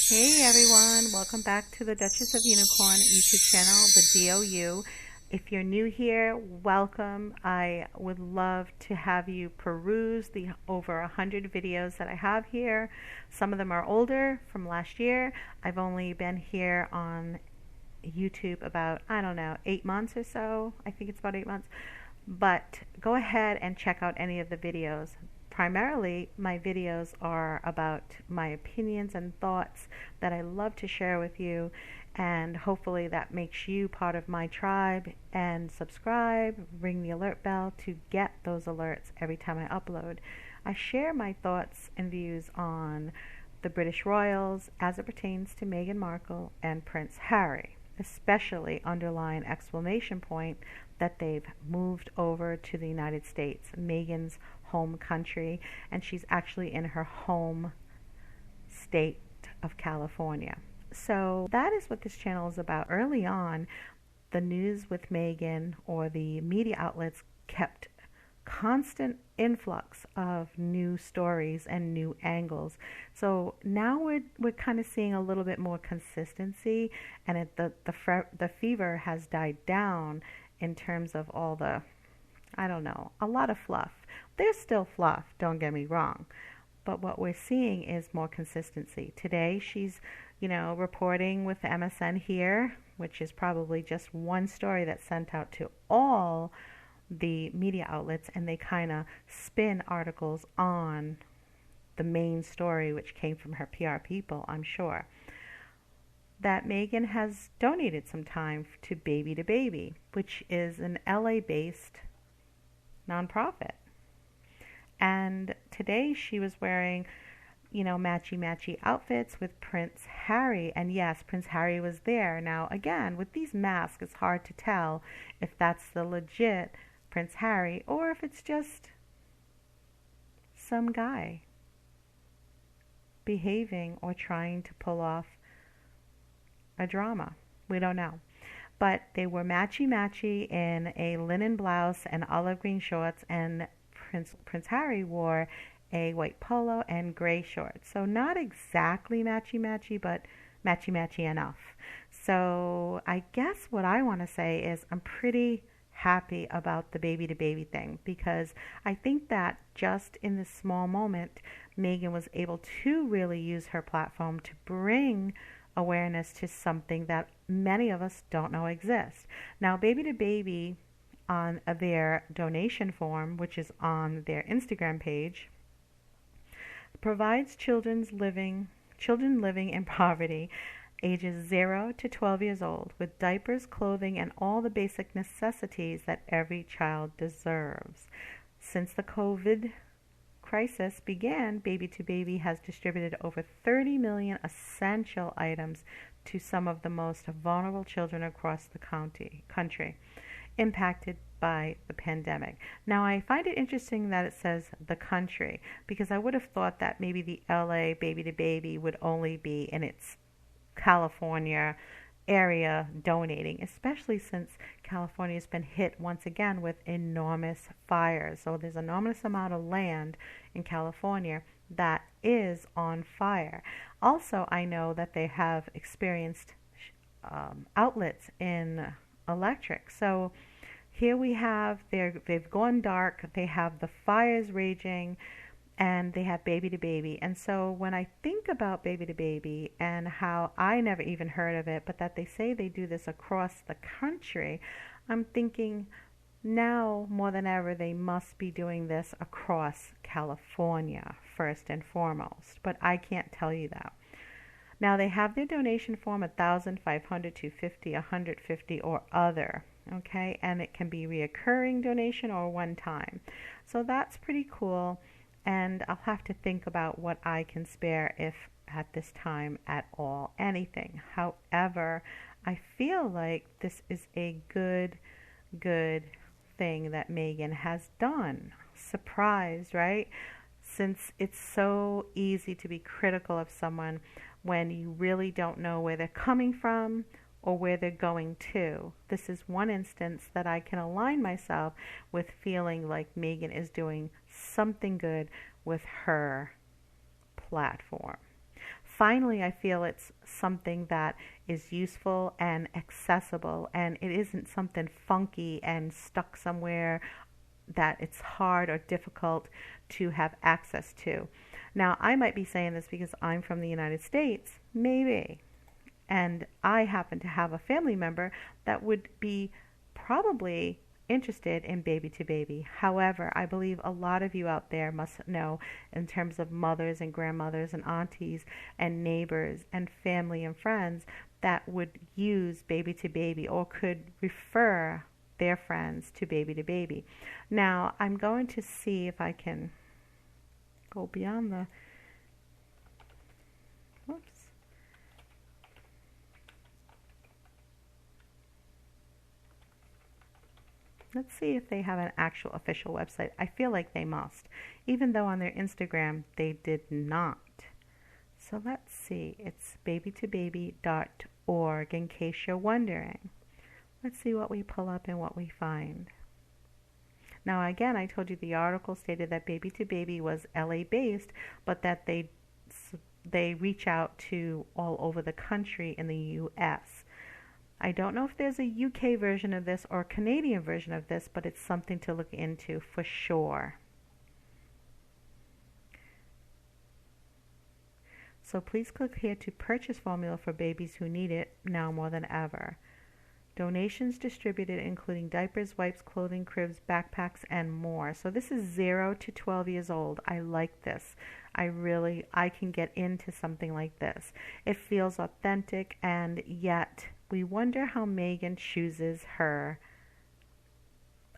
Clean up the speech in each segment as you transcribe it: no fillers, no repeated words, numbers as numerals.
Hey everyone, welcome back to the Duchess of Unicorn YouTube channel, the DOU. If you're new here, welcome. I would love to have you peruse the over 100 videos that I have here. Some of them are older from last year. I've only been here on YouTube about, I don't know, 8 months or so. I think it's about 8 months. But go ahead and check out any of the videos. Primarily, my videos are about my opinions and thoughts that I love to share with you, and hopefully that makes you part of my tribe. And subscribe, ring the alert bell to get those alerts every time I upload. I share my thoughts and views on the British royals as it pertains to Meghan Markle and Prince Harry, especially underline exclamation point that they've moved over to the United States, Meghan's home country, and she's actually in her home state of California. So that is what this channel is about. Early on, the news with Meghan, or the media outlets, kept constant influx of new stories and new angles. So now we're kind of seeing a little bit more consistency, and the fever has died down in terms of all the, I don't know, a lot of fluff. There's still fluff, don't get me wrong, but what we're seeing is more consistency. Today she's, reporting with the MSN here, which is probably just one story that's sent out to all the media outlets, and they kind of spin articles on the main story, which came from her PR people, I'm sure. That Meghan has donated some time to BABY2, which is an LA-based nonprofit. And today she was wearing, matchy-matchy outfits with Prince Harry. And yes, Prince Harry was there. Now, again, with these masks, it's hard to tell if that's the legit Prince Harry or if it's just some guy behaving or trying to pull off a drama. We don't know. But they were matchy-matchy in a linen blouse and olive green shorts, and Prince Harry wore a white polo and gray shorts. So not exactly matchy-matchy, but matchy-matchy enough. So I guess what I want to say is I'm pretty happy about the BABY2 thing, because I think that just in this small moment, Meghan was able to really use her platform to bring awareness to something that many of us don't know exists. Now, BABY2 on their donation form, which is on their Instagram page, provides children living in poverty, ages 0 to 12 years old, with diapers, clothing, and all the basic necessities that every child deserves. Since the COVID crisis began, BABY2 has distributed over 30 million essential items to some of the most vulnerable children across the country impacted by the pandemic. Now, I find it interesting that it says the country, because I would have thought that maybe the LA BABY2 would only be in its California area donating, especially since California has been hit once again with enormous fires. So there's an enormous amount of land in California that is on fire. Also, I know that they have experienced outlets in electric. So here we have, they've gone dark, they have the fires raging, and they have BABY2. And so when I think about BABY2 and how I never even heard of it, but that they say they do this across the country, I'm thinking now more than ever they must be doing this across California first and foremost. But I can't tell you that. Now they have their donation form, 1,000, 500, 250, 150, or other. Okay, and it can be reoccurring donation or one time. So that's pretty cool. And I'll have to think about what I can spare, if at this time at all, anything. However, I feel like this is a good thing that Meghan has done. Surprised, right? Since it's so easy to be critical of someone when you really don't know where they're coming from or where they're going to. This is one instance that I can align myself with feeling like Meghan is doing something good with her platform. finally I feel it's something that is useful and accessible, and it isn't something funky and stuck somewhere that it's hard or difficult to have access to. Now, I might be saying this because I'm from the United States, maybe, and I happen to have a family member that would be probably interested in baby to baby. However, I believe a lot of you out there must know, in terms of mothers and grandmothers and aunties and neighbors and family and friends, that would use baby to baby or could refer their friends to baby. Now, I'm going to see if I can go beyond the, whoops. Let's see if they have an actual official website. I feel like they must, even though on their Instagram they did not. So let's see. It's baby2baby.org in case you're wondering. Let's see what we pull up and what we find. Now, again, I told you the article stated that Baby2Baby was LA based, but that they reach out to all over the country in the US. I don't know if there's a UK version of this or a Canadian version of this, but it's something to look into for sure. So please click here to purchase formula for babies who need it now more than ever. Donations distributed including diapers, wipes, clothing, cribs, backpacks, and more. So this is 0 to 12 years old. I like this. I can get into something like this. It feels authentic, and yet we wonder how Meghan chooses her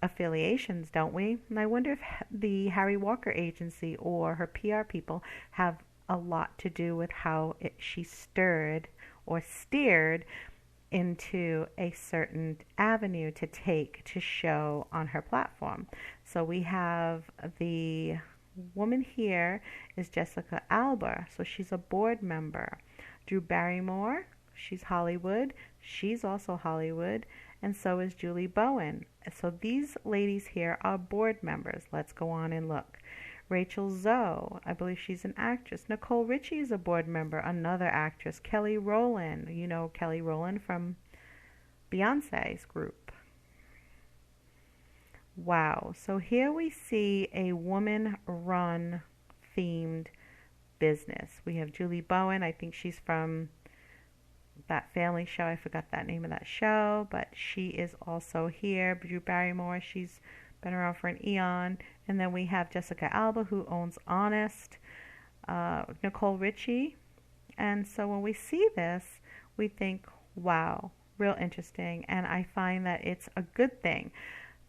affiliations, don't we? And I wonder if the Harry Walker agency or her PR people have a lot to do with how she stirred or steered into a certain avenue to take to show on her platform. So we have the woman here is Jessica Alba, so she's a board member. Drew Barrymore, she's Hollywood, she's also Hollywood, and so is Julie Bowen. So these ladies here are board members. Let's go on and look. Rachel Zoe, I believe she's an actress. Nicole Richie is a board member, another actress. Kelly Rowland, you know Kelly Rowland from Beyonce's group. Wow, so here we see a woman-run themed business. We have Julie Bowen, I think she's from that family show. I forgot that name of that show, but she is also here. Drew Barrymore, she's been around for an eon. And then we have Jessica Alba, who owns Honest, Nicole Richie. And so when we see this, we think, wow, real interesting. And I find that it's a good thing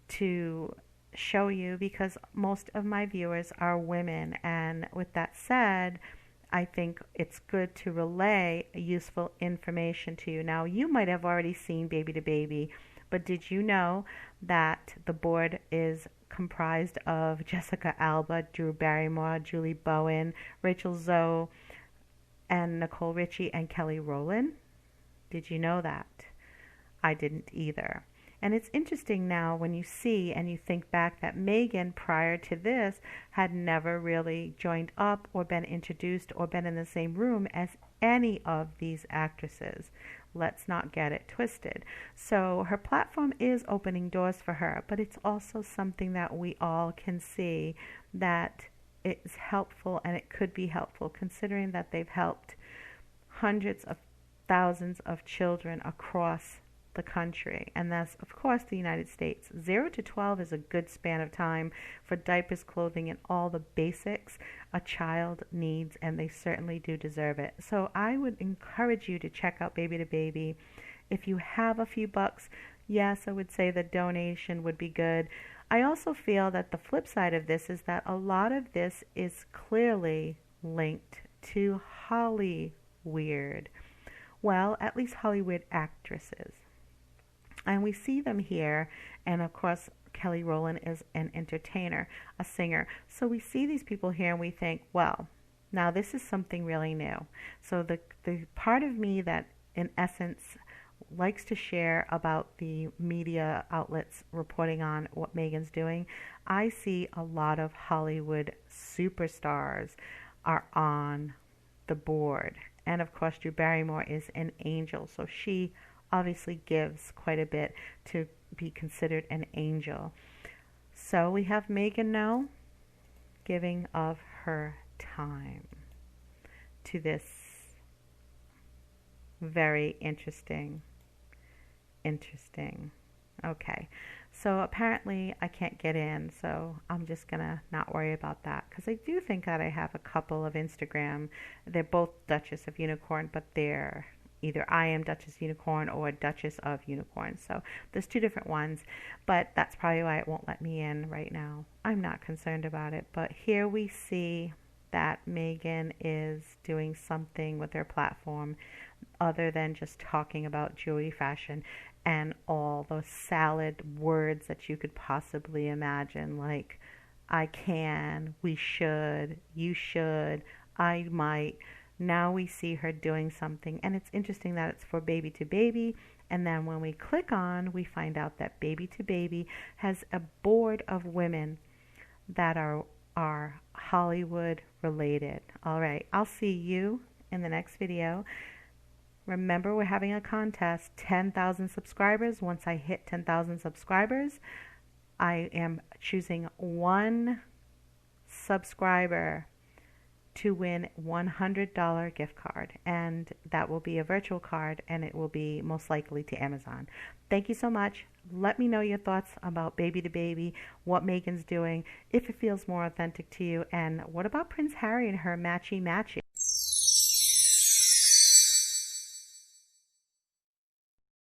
to show you because most of my viewers are women. And with that said, I think it's good to relay useful information to you. Now, you might have already seen Baby to Baby, but did you know that the board is comprised of Jessica Alba, Drew Barrymore, Julie Bowen, Rachel Zoe, and Nicole Richie, and Kelly Rowland? Did you know that? I didn't either. And it's interesting now when you see and you think back that Meghan, prior to this, had never really joined up or been introduced or been in the same room as any of these actresses. Let's not get it twisted. So her platform is opening doors for her, but it's also something that we all can see that it's helpful, and it could be helpful considering that they've helped hundreds of thousands of children across the country, and that's of course the United States. 0 to 12 is a good span of time for diapers, clothing, and all the basics a child needs, and they certainly do deserve it. So I would encourage you to check out Baby to Baby. If you have a few bucks, yes, I would say the donation would be good. I also feel that the flip side of this is that a lot of this is clearly linked to Hollywood. Well, at least Hollywood actresses. And we see them here, and of course Kelly Rowland is an entertainer, a singer. So we see these people here and we think, well, now this is something really new. So the part of me that in essence likes to share about the media outlets reporting on what Meghan's doing, I see a lot of Hollywood superstars are on the board. And of course, Drew Barrymore is an angel, so she obviously gives quite a bit to be considered an angel. So we have Meghan now giving of her time to this very interesting. Okay, so apparently I can't get in, so I'm just gonna not worry about that, because I do think that I have a couple of Instagram. They're both Duchess of Unicorn, but they're either I am Duchess Unicorn or Duchess of Unicorn. So there's two different ones, but that's probably why it won't let me in right now. I'm not concerned about it, but here we see that Meghan is doing something with her platform other than just talking about jewelry fashion and all those salad words that you could possibly imagine, like I can, we should, you should, I might. Now we see her doing something, and it's interesting that it's for Baby2Baby, and then when we click on, we find out that Baby2Baby has a board of women that are Hollywood related. All right, I'll see you in the next video. Remember, we're having a contest, 10,000 subscribers. Once I hit 10,000 subscribers, I am choosing one subscriber to win $100 gift card, and that will be a virtual card, and it will be most likely to Amazon. Thank you so much. Let me know your thoughts about Baby2Baby, what Meghan's doing, if it feels more authentic to you, and what about Prince Harry and her matchy matchy.